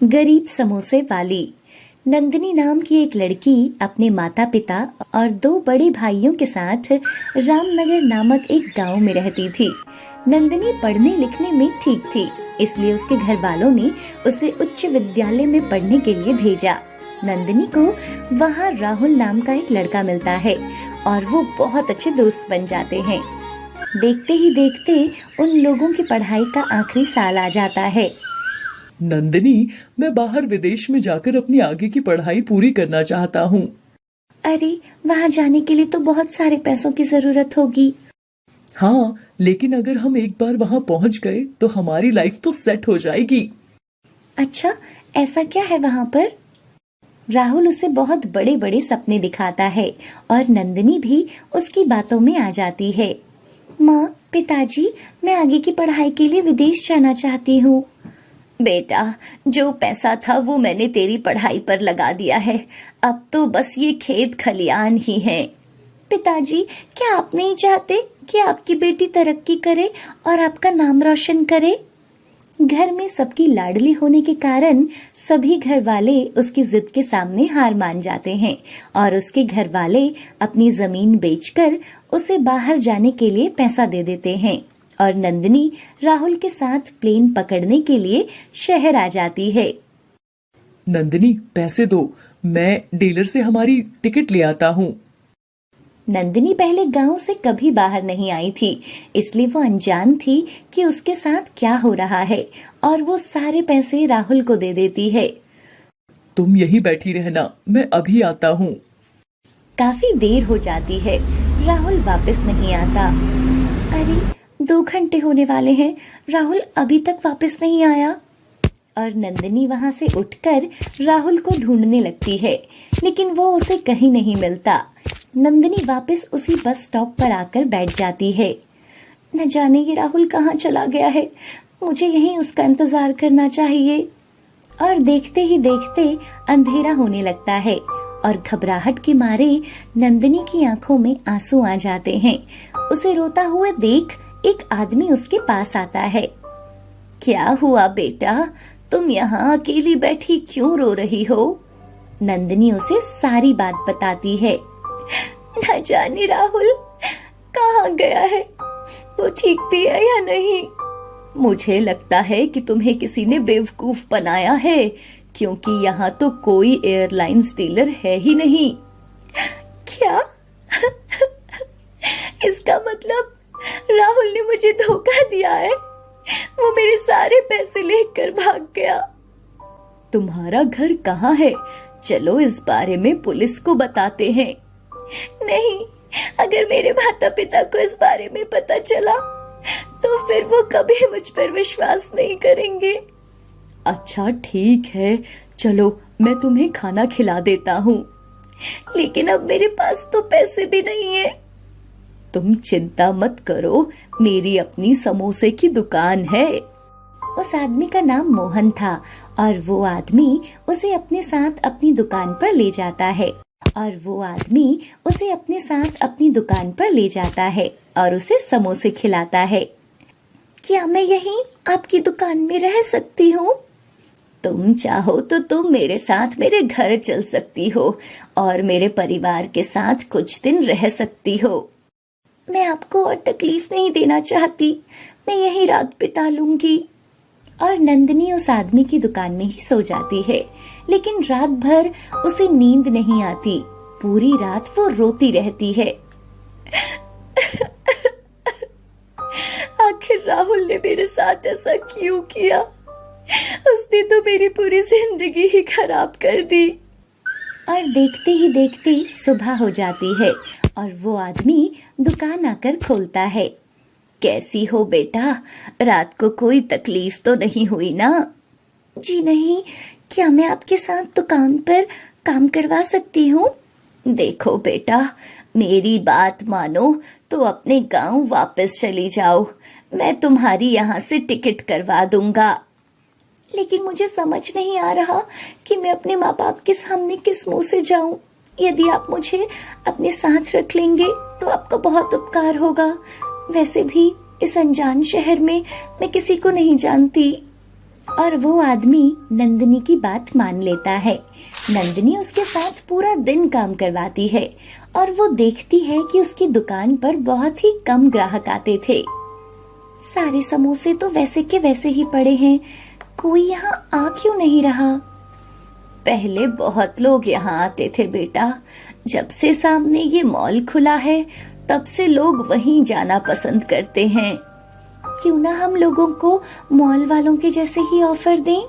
गरीब समोसे वाली। नंदिनी नाम की एक लड़की अपने माता पिता और 2 बड़े भाइयों के साथ रामनगर नामक एक गांव में रहती थी। नंदिनी पढ़ने लिखने में ठीक थी, इसलिए उसके घर वालों ने उसे उच्च विद्यालय में पढ़ने के लिए भेजा। नंदिनी को वहाँ राहुल नाम का एक लड़का मिलता है और वो बहुत अच्छे दोस्त बन जाते हैं। देखते ही देखते उन लोगों की पढ़ाई का आखिरी साल आ जाता है। नंदिनी, मैं बाहर विदेश में जाकर अपनी आगे की पढ़ाई पूरी करना चाहता हूँ। अरे, वहाँ जाने के लिए तो बहुत सारे पैसों की जरूरत होगी। हाँ, लेकिन अगर हम एक बार वहाँ पहुँच गए तो हमारी लाइफ तो सेट हो जाएगी। अच्छा, ऐसा क्या है वहाँ पर? राहुल उसे बहुत बड़े बड़े सपने दिखाता है और नंदिनी भी उसकी बातों में आ जाती है। माँ, पिताजी, मैं आगे की पढ़ाई के लिए विदेश जाना चाहती हूँ। बेटा, जो पैसा था वो मैंने तेरी पढ़ाई पर लगा दिया है, अब तो बस ये खेत खलियान ही है। पिताजी, क्या आप नहीं चाहते कि आपकी बेटी तरक्की करे और आपका नाम रोशन करे? घर में सबकी लाडली होने के कारण सभी घर वाले उसकी जिद के सामने हार मान जाते हैं और उसके घर वाले अपनी जमीन बेचकर उसे बाहर जाने के लिए पैसा दे देते हैं और नंदिनी राहुल के साथ प्लेन पकड़ने के लिए शहर आ जाती है। नंदिनी, पैसे दो, मैं डीलर से हमारी टिकट ले आता हूँ। नंदिनी पहले गांव से कभी बाहर नहीं आई थी, इसलिए वो अनजान थी कि उसके साथ क्या हो रहा है और वो सारे पैसे राहुल को दे देती है। तुम यहीं बैठी रहना, मैं अभी आता हूँ। काफी देर हो जाती है, राहुल वापस नहीं आता। अरे, 2 घंटे होने वाले हैं, राहुल अभी तक वापस नहीं आया। और नंदिनी वहां से उठकर राहुल को ढूंढने लगती है, लेकिन वो उसे कहीं नहीं मिलता। नंदिनी वापस उसी बस स्टॉप पर आकर बैठ जाती है। न जाने ये राहुल कहाँ चला गया है, मुझे यहीं उसका इंतजार करना चाहिए। और देखते ही देखते अंधेरा होने लगता है और घबराहट के मारे नंदिनी की आंखों में आंसू आ जाते हैं। उसे रोता हुआ देख एक आदमी उसके पास आता है। क्या हुआ बेटा, तुम यहाँ अकेली बैठी क्यों रो रही हो? नंदिनी उसे सारी बात बताती है। न जाने राहुल कहाँ गया है, वो ठीक भी है या नहीं। मुझे लगता है कि तुम्हें किसी ने बेवकूफ बनाया है, क्योंकि यहाँ तो कोई एयरलाइंस डीलर है ही नहीं। क्या? इसका मतलब राहुल ने मुझे धोखा दिया है, वो मेरे सारे पैसे लेकर भाग गया। तुम्हारा घर कहाँ है? चलो इस बारे में पुलिस को बताते हैं। नहीं, अगर मेरे माता पिता को इस बारे में पता चला तो फिर वो कभी मुझ पर विश्वास नहीं करेंगे। अच्छा ठीक है, चलो मैं तुम्हें खाना खिला देता हूँ। लेकिन अब मेरे पास तो पैसे भी नहीं है। तुम चिंता मत करो, मेरी अपनी समोसे की दुकान है। उस आदमी का नाम मोहन था और वो आदमी उसे अपने साथ अपनी दुकान पर ले जाता है और उसे समोसे खिलाता है। क्या मैं यहीं आपकी दुकान में रह सकती हूँ? तुम चाहो तो तुम मेरे साथ मेरे घर चल सकती हो और मेरे परिवार के साथ कुछ दिन रह सकती हो। मैं आपको और तकलीफ नहीं देना चाहती, मैं यहीं रात बिता लूंगी। और नंदिनी उस आदमी की दुकान में ही सो जाती है, लेकिन रात भर उसे नींद नहीं आती। पूरी रात वो रोती रहती है। आखिर राहुल ने मेरे साथ ऐसा क्यों किया? उसने तो मेरी पूरी जिंदगी ही खराब कर दी। और देखते ही देखते सुबह हो जाती है और वो आदमी दुकान आकर खोलता है। कैसी हो बेटा, रात को कोई तकलीफ तो नहीं हुई ना? जी नहीं, क्या मैं आपके साथ दुकान पर काम करवा सकती हूँ? देखो बेटा, मेरी बात मानो तो अपने गांव वापस चली जाओ, मैं तुम्हारी यहाँ से टिकट करवा दूंगा। लेकिन मुझे समझ नहीं आ रहा कि मैं अपने माँ बाप के सामने किस मुंह से जाऊं। यदि आप मुझे अपने साथ रख लेंगे तो आपका बहुत उपकार होगा। वैसे भी इस अनजान शहर में मैं किसी को नहीं जानती। और वो आदमी नंदिनी की बात मान लेता है। नंदिनी उसके साथ पूरा दिन काम करवाती है और वो देखती है कि उसकी दुकान पर बहुत ही कम ग्राहक आते थे। सारे समोसे तो वैसे के वैसे ही पड़े हैं, कोई यहाँ आ क्यों नहीं रहा? पहले बहुत लोग यहाँ आते थे बेटा, जब से सामने ये मॉल खुला है तब से लोग वहीं जाना पसंद करते हैं। क्यों ना हम लोगों को मॉल वालों के जैसे ही ऑफर दें?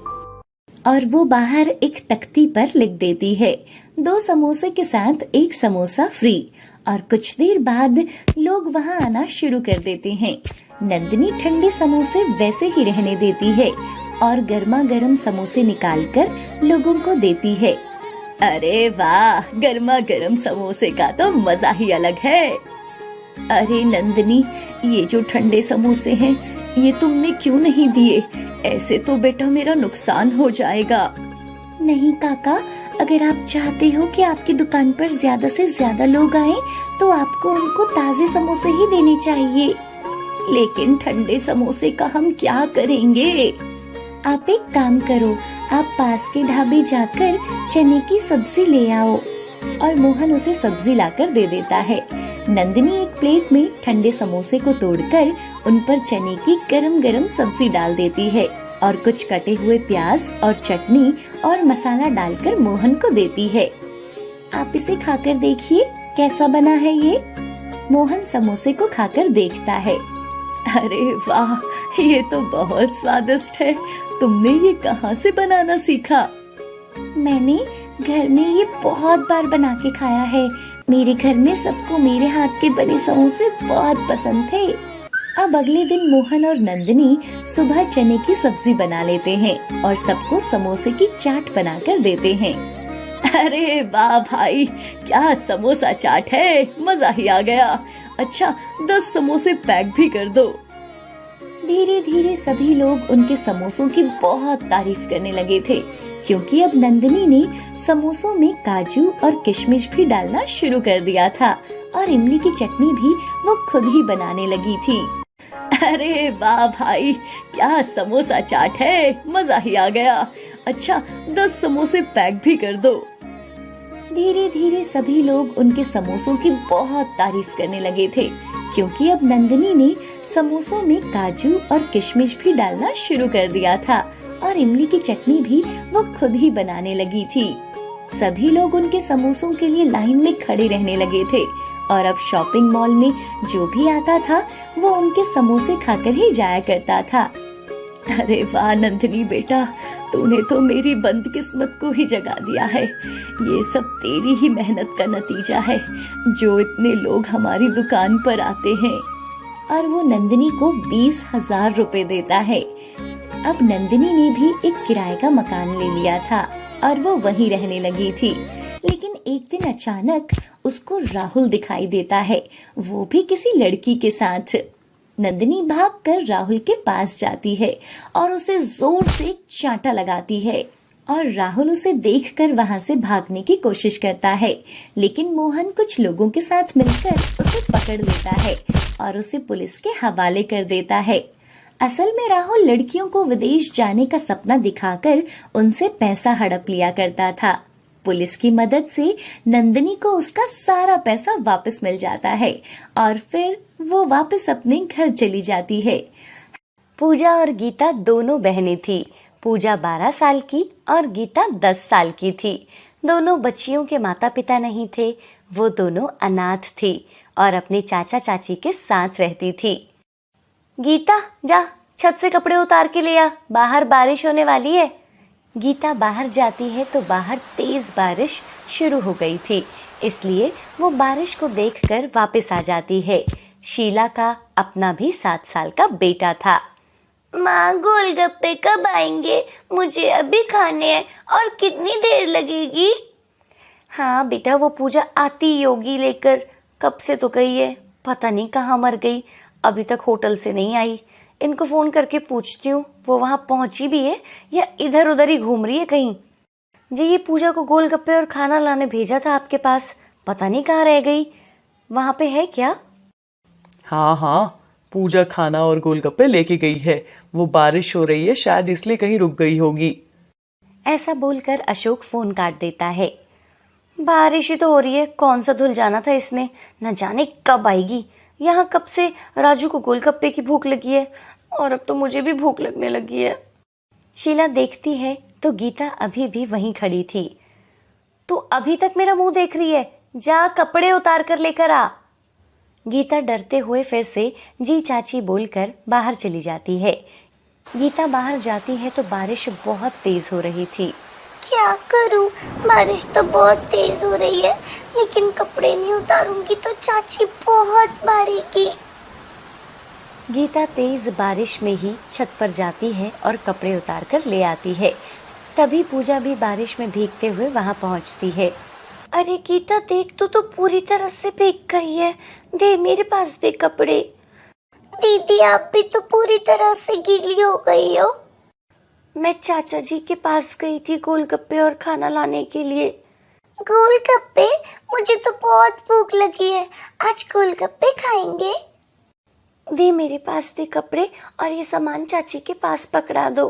और वो बाहर एक तख्ती पर लिख देती है, 2 समोसे के साथ 1 समोसा फ्री। और कुछ देर बाद लोग वहाँ आना शुरू कर देते हैं। नंदिनी ठंडे समोसे वैसे ही रहने देती है और गर्मा गर्म समोसे निकालकर लोगों को देती है। अरे वाह, गर्मा गर्म समोसे का तो मजा ही अलग है। अरे नंदिनी, ये जो ठंडे समोसे हैं ये तुमने क्यों नहीं दिए? ऐसे तो बेटा मेरा नुकसान हो जाएगा। नहीं काका, अगर आप चाहते हो कि आपकी दुकान पर ज्यादा से ज्यादा लोग आएं, तो आपको उनको ताजे समोसे ही देने चाहिए। लेकिन ठंडे समोसे का हम क्या करेंगे? आप एक काम करो, आप पास के ढाबे जाकर चने की सब्जी ले आओ। और मोहन उसे सब्जी लाकर दे देता है। नंदिनी एक प्लेट में ठंडे समोसे को तोड़कर उन पर चने की गरम गरम सब्जी डाल देती है और कुछ कटे हुए प्याज और चटनी और मसाला डालकर मोहन को देती है। आप इसे खाकर देखिए कैसा बना है ये। मोहन समोसे को खाकर देखता है। अरे वाह, ये तो बहुत स्वादिष्ट है। तुमने ये कहाँ से बनाना सीखा? मैंने घर में ये बहुत बार बना के खाया है। मेरे घर में सबको मेरे हाथ के बने समोसे बहुत पसंद थे। अब अगले दिन मोहन और नंदिनी सुबह चने की सब्जी बना लेते हैं और सबको समोसे की चाट बनाकर देते हैं। अरे वाह भाई, क्या समोसा चाट है, मजा ही आ गया। अच्छा, 10 समोसे पैक भी कर दो। धीरे धीरे सभी लोग उनके समोसों की बहुत तारीफ करने लगे थे, क्योंकि अब नंदिनी ने समोसों में काजू और किशमिश भी डालना शुरू कर दिया था और इमली की चटनी भी वो खुद ही बनाने लगी थी। अरे वाह भाई, क्या समोसा चाट है, मजा ही आ गया। अच्छा, 10 समोसे पैक भी कर दो। धीरे धीरे सभी लोग उनके समोसों की बहुत तारीफ करने लगे थे, क्योंकि अब नंदिनी ने समोसों में काजू और किशमिश भी डालना शुरू कर दिया था और इमली की चटनी भी वो खुद ही बनाने लगी थी। सभी लोग उनके समोसों के लिए लाइन में खड़े रहने लगे थे और अब शॉपिंग मॉल में जो भी आता था वो उनके समोसे खाकर ही जाया करता था। अरे वाह नंदिनी बेटा, तूने तो मेरी बंद किस्मत को ही जगा दिया है। ये सब तेरी ही मेहनत का नतीजा है, जो इतने लोग हमारी दुकान पर आते हैं। और वो नंदिनी को 20,000 रुपए देता है। अब नंदिनी ने भी एक किराए का मकान ले लिया था और वो वहीं रहने लगी थी। लेकिन एक दिन अचानक उसको राहुल दिखाई देता है, वो भी किसी लड़की के साथ। नंदिनी भागकर राहुल के पास जाती है और उसे जोर से एक चांटा लगाती है और राहुल उसे देखकर वहां से भागने की कोशिश करता है। लेकिन मोहन कुछ लोगों के साथ मिलकर उसे पकड़ लेता है और उसे पुलिस के हवाले कर देता है। असल में राहुल लड़कियों को विदेश जाने का सपना दिखाकर उनसे पैसा हड़प लिया करता था। पुलिस की मदद से नंदिनी को उसका सारा पैसा वापस मिल जाता है और फिर वो वापस अपने घर चली जाती है। पूजा और गीता दोनों बहनें थी। पूजा 12 साल की और गीता 10 साल की थी। दोनों बच्चियों के माता पिता नहीं थे, वो दोनों अनाथ थी और अपने चाचा चाची के साथ रहती थी। गीता जा, छत से कपड़े उतार के ले आ, बाहर बारिश होने वाली है। गीता बाहर जाती है तो बाहर तेज बारिश शुरू हो गई थी, इसलिए वो बारिश को देखकर वापस आ जाती है। शीला का अपना भी 7 साल का बेटा था। माँ, गोलगप्पे कब आएंगे? मुझे अभी खाने हैं। और कितनी देर लगेगी? हाँ बेटा, वो पूजा आती होगी लेकर, कब से तो गई है, पता नहीं कहाँ मर गई, अभी तक होटल से नहीं आई। इनको फोन करके पूछती हूँ वो वहां पहुंची भी है या इधर उधर ही घूम रही है कहीं। जी, ये पूजा को गोलगप्पे और खाना लाने भेजा था आपके पास, पता नहीं कहाँ रह गई, वहां पे है क्या? हाँ हाँ, पूजा खाना और गोलगप्पे लेके गई है। वो बारिश हो रही है, शायद इसलिए कहीं रुक गई होगी। ऐसा बोलकर अशोक फोन काट देता है। बारिश ही तो हो रही है, कौन सा धुल जाना था इसने, न जाने कब आएगी। यहाँ कब से राजू को गोलगप्पे की भूख लगी है और अब तो मुझे भी भूख लगने लगी है। शीला देखती है तो गीता अभी भी वहीं खड़ी थी। तू अभी तक मेरा मुंह देख रही है, जा कपड़े उतार कर लेकर आ। गीता डरते हुए फिर से जी चाची बोलकर बाहर चली जाती है। गीता बाहर जाती है तो बारिश बहुत तेज हो रही थी। क्या करूं, बारिश तो बहुत तेज हो रही है, लेकिन कपड़े नहीं उतारूंगी तो चाची बहुत मारेगी। गीता तेज बारिश में ही छत पर जाती है और कपड़े उतार कर ले आती है। तभी पूजा भी बारिश में भीगते हुए वहां पहुंचती है। अरे गीता देख, तू तो पूरी तरह से भीग गई है, दे मेरे पास दे कपड़े। दीदी आप भी तो पूरी तरह से गीली हो गई हो। मैं चाचा जी के पास गई थी गोलगप्पे और खाना लाने के लिए। गोलगप्पे? मुझे तो बहुत भूख लगी है, आज गोलगप्पे खाएंगे। दे मेरे पास दे कपड़े और ये सामान चाची के पास पकड़ा दो।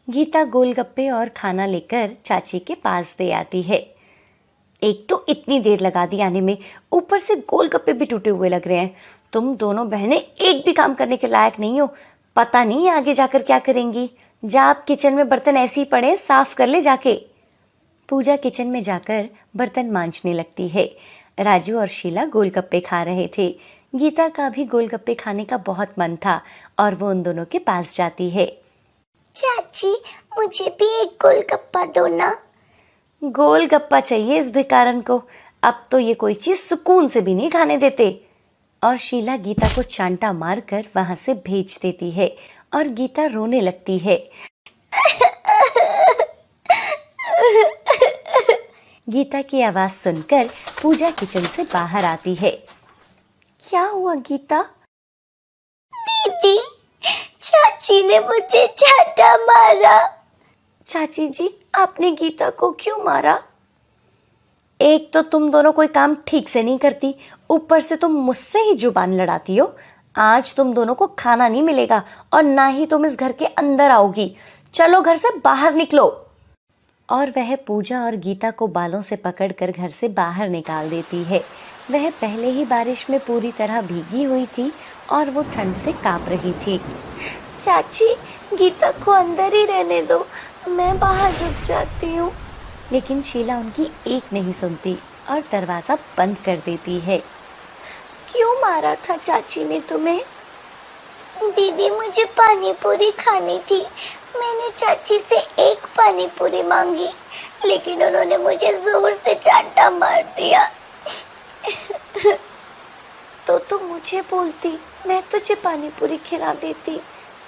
गीता गोलगप्पे और खाना लेकर चाची के पास दे आती है। एक तो इतनी देर लगा दी आने में, ऊपर से गोलगप्पे भी टूटे हुए लग रहे हैं। तुम दोनों बहनें एक भी काम करने के लायक नहीं हो, पता नहीं आगे जाकर क्या करेंगी। जा आप किचन में बर्तन ऐसे ही पड़े, साफ कर ले जाके। पूजा किचन में जाकर बर्तन मांजने लगती है। राजू और शीला गोलगप्पे खा रहे थे। गीता का भी गोलगप्पे खाने का बहुत मन था और वो उन दोनों के पास जाती है। चाची मुझे भी एक गोलगप्पा दो ना। गोलगप्पा चाहिए इस भिखारन को, अब तो ये कोई चीज सुकून से भी नहीं खाने देते। और शीला गीता को चांटा मारकर वहां से भेज देती है और गीता रोने लगती है। गीता की आवाज सुनकर पूजा किचन से बाहर आती है। क्या हुआ गीता? दीदी चाची ने मुझे चांटा मारा। चाची जी, आपने गीता को क्यों मारा? एक तो तुम दोनों कोई काम ठीक से नहीं करती, ऊपर से तुम मुझसे ही जुबान लड़ाती हो। आज तुम दोनों को खाना नहीं मिलेगा और ना ही तुम इस घर के अंदर आओगी। चलो घर से बाहर निकलो। और वह पूजा और गीता को बालों से पकड़कर घर से बाहर निकाल देती है। वह पहले ही बारिश में पूरी तरह भीगी हुई थी और वो ठंड से कांप रही थी। चाची गीता को अंदर ही रहने दो, मैं बाहर रुक जाती हूँ। लेकिन शीला उनकी एक नहीं सुनती और दरवाजा बंद कर देती है। क्यों मारा था चाची ने तुम्हें? दीदी मुझे पानी पूरी खानी थी, मैंने चाची से एक पानी पूरी मांगी, लेकिन उन्होंने मुझे जोर से चांटा मार दिया। तो तुम मुझे बोलती, मैं तुझे पानी पूरी खिला देती।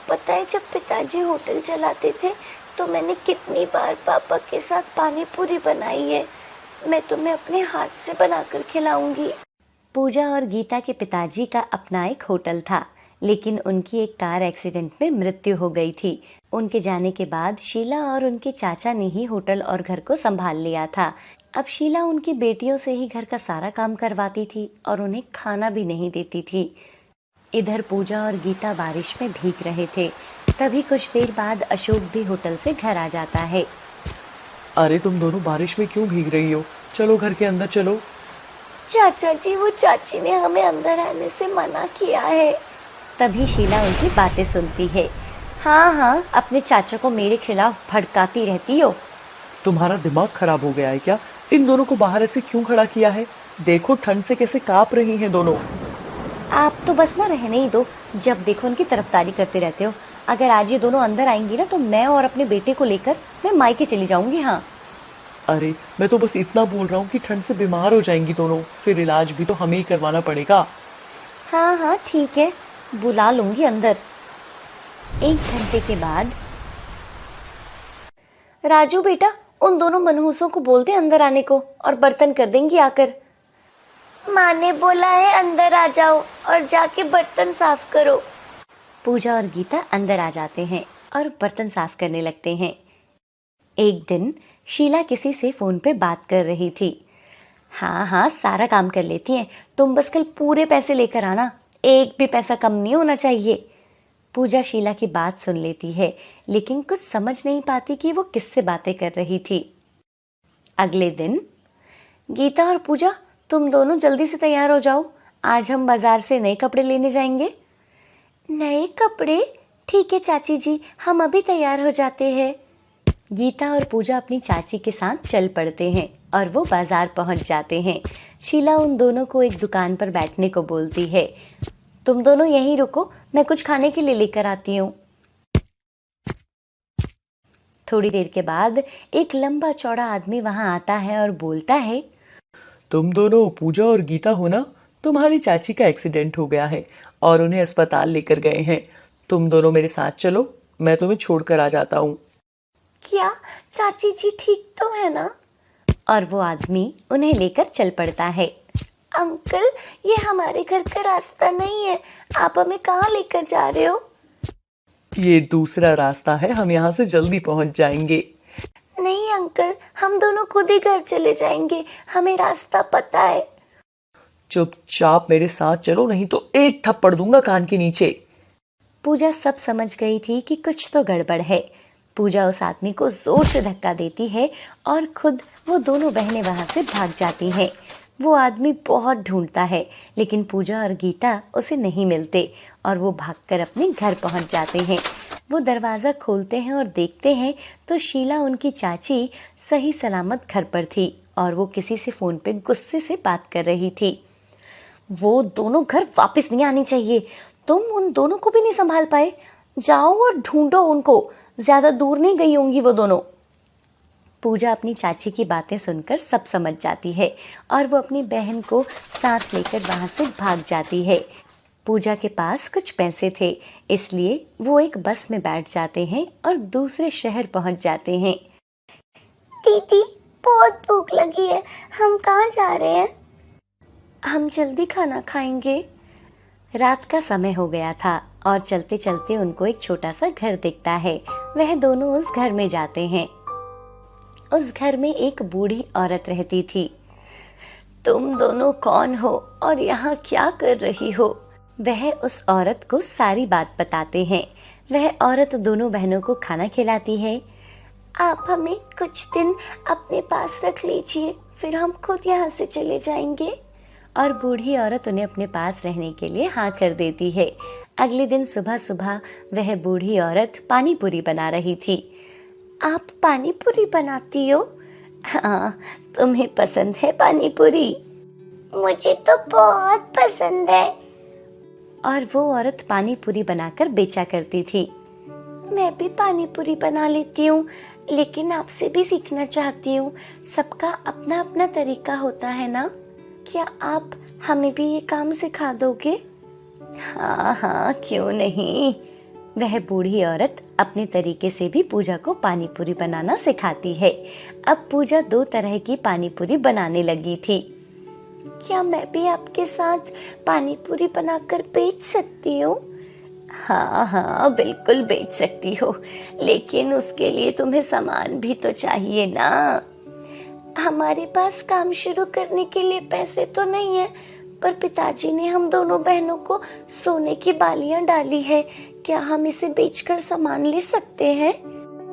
पता है जब पिताजी होटल चलाते थे तो मैंने कितनी बार पापा के साथ पानी पूरी बनाई है, मैं तुम्हें अपने हाथ से बनाकर खिलाऊंगी। पूजा और गीता के पिताजी का अपना एक होटल था, लेकिन उनकी एक कार एक्सीडेंट में मृत्यु हो गई थी। उनके जाने के बाद शीला और उनके चाचा ने ही होटल और घर को संभाल लिया था। अब शीला उनकी बेटियों से ही घर का सारा काम करवाती थी और उन्हें खाना भी नहीं देती थी। इधर पूजा और गीता बारिश में भीग रहे थे। तभी कुछ देर बाद अशोक भी होटल से घर आ जाता है। अरे तुम दोनों बारिश में क्यों भीग रही हो? चलो घर के अंदर चलो। चाचा जी, वो चाची ने हमें अंदर आने से मना किया है। तभी शीला उनकी बातें सुनती है। हाँ हाँ, अपने चाचा को मेरे खिलाफ भड़काती रहती हो। तुम्हारा दिमाग खराब हो गया है क्या? इन दोनों को बाहर ऐसे क्यों खड़ा किया है? देखो ठंड से कैसे कांप रही हैं दोनों। आप तो बस ना रहने ही दो, जब देखो उनकी तरफदारी करते रहते हो। अगर आज ये दोनों अंदर आएंगी ना तो मैं और अपने बेटे को लेकर मैं मायके चली जाऊंगी। हाँ अरे मैं तो बस इतना बोल रहा हूँ कि ठंड से बीमार हो जाएंगी दोनों, फिर इलाज भी तो हमें ही करवाना पड़ेगा। हाँ हाँ ठीक है, बुला लूंगी अंदर। 1 घंटे के बाद राजू बेटा, उन दोनों मनहूसों को बोल दे अंदर आने को और बर्तन कर देंगी आकर। माँ ने बोला है अंदर आ जाओ और जाके बर्तन साफ करो। पूजा और गीता अंदर आ जाते हैं और बर्तन साफ करने लगते हैं। एक दिन शीला किसी से फोन पे बात कर रही थी। हाँ हाँ, सारा काम कर लेती हैं, तुम बस कल पूरे पैसे लेकर आना, एक भी पैसा कम नहीं होना चाहिए। पूजा शीला की बात सुन लेती है, लेकिन कुछ समझ नहीं पाती कि वो किससे बातें कर रही थी। अगले दिन, गीता और पूजा, तुम दोनों जल्दी से तैयार हो जाओ, आज हम बाजार से नए कपड़े लेने जाएंगे। नए कपड़े? ठीक है चाची जी, हम अभी तैयार हो जाते हैं। गीता और पूजा अपनी चाची के साथ चल पड़ते हैं और वो बाजार पहुंच जाते हैं। शीला उन दोनों को एक दुकान पर बैठने को बोलती है। तुम दोनों यहीं रुको, मैं कुछ खाने के लिए लेकर आती हूँ। थोड़ी देर के बाद एक लंबा चौड़ा आदमी वहां आता है और बोलता है, तुम दोनों पूजा और गीता हो ना? तुम्हारी चाची का एक्सीडेंट हो गया है और उन्हें अस्पताल लेकर गए हैं। तुम दोनों मेरे साथ चलो, मैं तुम्हें छोड़कर आ जाता हूँ। क्या चाची जी ठीक तो है ना? और वो आदमी उन्हें लेकर चल पड़ता है। अंकल, ये हमारे घर का रास्ता नहीं है, आप हमें कहाँ लेकर जा रहे हो? ये दूसरा रास्ता है, हम यहाँ से जल्दी पहुँच जाएंगे। नहीं अंकल, हम दोनों खुद ही घर चले जाएंगे, हमें रास्ता पता है। चुपचाप मेरे साथ चलो, नहीं तो एक थप्पड़ दूंगा कान के नीचे। पूजा सब समझ गई थी कि कुछ तो गड़बड़ है। पूजा उस आदमी को जोर से धक्का देती है और खुद वो दोनों बहनें वहां से भाग जाती हैं। वो आदमी बहुत ढूंढता है, लेकिन पूजा और गीता उसे नहीं मिलते और वो भागकर अपने घर पहुंच जाते हैं। वो दरवाज़ा खोलते हैं और देखते हैं तो शीला, उनकी चाची, सही सलामत घर पर थी और वो किसी से फ़ोन पे गुस्से से बात कर रही थी। वो दोनों घर वापस नहीं आनी चाहिए, तुम उन दोनों को भी नहीं संभाल पाए, जाओ और ढूंढो उनको, ज्यादा दूर नहीं गई होंगी वो दोनों। पूजा अपनी चाची की बातें सुनकर सब समझ जाती है और वो अपनी बहन को साथ लेकर वहां से भाग जाती है। पूजा के पास कुछ पैसे थे, इसलिए वो एक बस में बैठ जाते हैं और दूसरे शहर पहुंच जाते हैं। दीदी, बहुत भूख लगी है, हम कहाँ जा रहे हैं? हम जल्दी खाना खाएंगे। रात का समय हो गया था और चलते चलते उनको एक छोटा सा घर दिखता है। वह दोनों उस घर में जाते हैं। उस घर में एक बूढ़ी औरत रहती थी। तुम दोनों कौन हो और यहाँ क्या कर रही हो? वह उस औरत को सारी बात बताते हैं। वह औरत दोनों बहनों को खाना खिलाती है। आप हमें कुछ दिन अपने पास रख लीजिए, फिर हम खुद यहाँ से चले जाएंगे। और बूढ़ी औरत उन्हें अपने पास रहने के लिए हाँ कर देती है। अगले दिन सुबह सुबह वह बूढ़ी औरत पानी पूरी बना रही थी। आप पानी पूरी बनाती हो? हाँ, तुम्हें पसंद है पानी पूरी? मुझे तो बहुत पसंद है। और वो औरत पानी पूरी बनाकर बेचा करती थी। मैं भी पानी पूरी बना लेती हूँ, लेकिन आपसे भी सीखना चाहती हूँ। सबका अपना अपना तरीका होता है ना, क्या आप हमें भी ये काम सिखा दोगे? हाँ हाँ, क्यों नहीं। वह बूढ़ी औरत अपने तरीके से भी पूजा को पानी पूरी बनाना सिखाती है। अब पूजा 2 तरह की पानी पूरी बनाने लगी थी। क्या मैं भी आपके साथ पानी पूरी बनाकर बेच सकती हूँ? हाँ हाँ, बिल्कुल बेच सकती हो, लेकिन उसके लिए तुम्हें सामान भी तो चाहिए ना। हमारे पास काम शुरू करने के लिए पैसे तो नहीं है, पर पिताजी ने हम दोनों बहनों को सोने की बालियां डाली है, क्या हम इसे बेचकर सामान ले सकते हैं?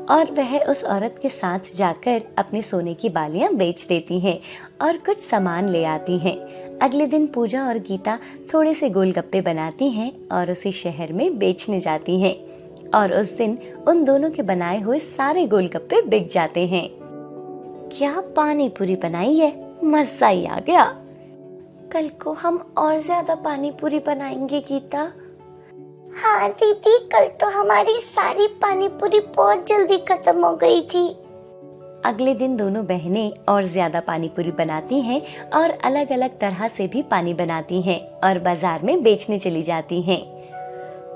और वह उस औरत के साथ जाकर अपने सोने की बालियां बेच देती हैं और कुछ सामान ले आती हैं। अगले दिन पूजा और गीता थोड़े से गोलगप्पे बनाती हैं और उसे शहर में बेचने जाती हैं। और उस दिन उन दोनों के बनाए हुए सारे गोलगप्पे बिक जाते हैं। क्या पानी पूरी बनाई है, मजा ही आ गया। कल को हम और ज्यादा पानी पूरी बनाएंगे गीता। हाँ दीदी, कल तो हमारी सारी पानी पूरी बहुत जल्दी खत्म हो गई थी। अगले दिन दोनों बहनें और ज्यादा पानी पूरी बनाती हैं और अलग अलग तरह से भी पानी बनाती हैं और बाजार में बेचने चली जाती हैं।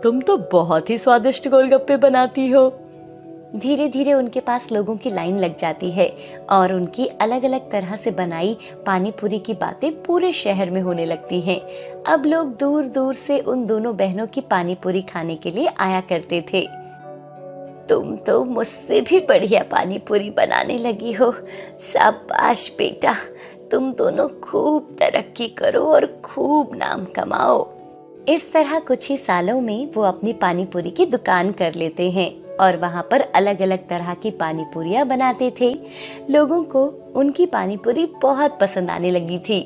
तुम तो बहुत ही स्वादिष्ट गोलगप्पे बनाती हो। धीरे धीरे उनके पास लोगों की लाइन लग जाती है और उनकी अलग अलग तरह से बनाई पानी पूरी की बातें पूरे शहर में होने लगती हैं। अब लोग दूर दूर से उन दोनों बहनों की पानी पूरी खाने के लिए आया करते थे। तुम तो मुझसे भी बढ़िया पानी पूरी बनाने लगी हो, शाबाश बेटा, तुम दोनों खूब तरक्की करो और खूब नाम कमाओ। इस तरह कुछ ही सालों में वो अपनी पानी पूरी की दुकान कर लेते हैं और वहाँ पर अलग अलग तरह की पानी पूरियाँ बनाते थे। लोगों को उनकी पानी पूरी बहुत पसंद आने लगी थी।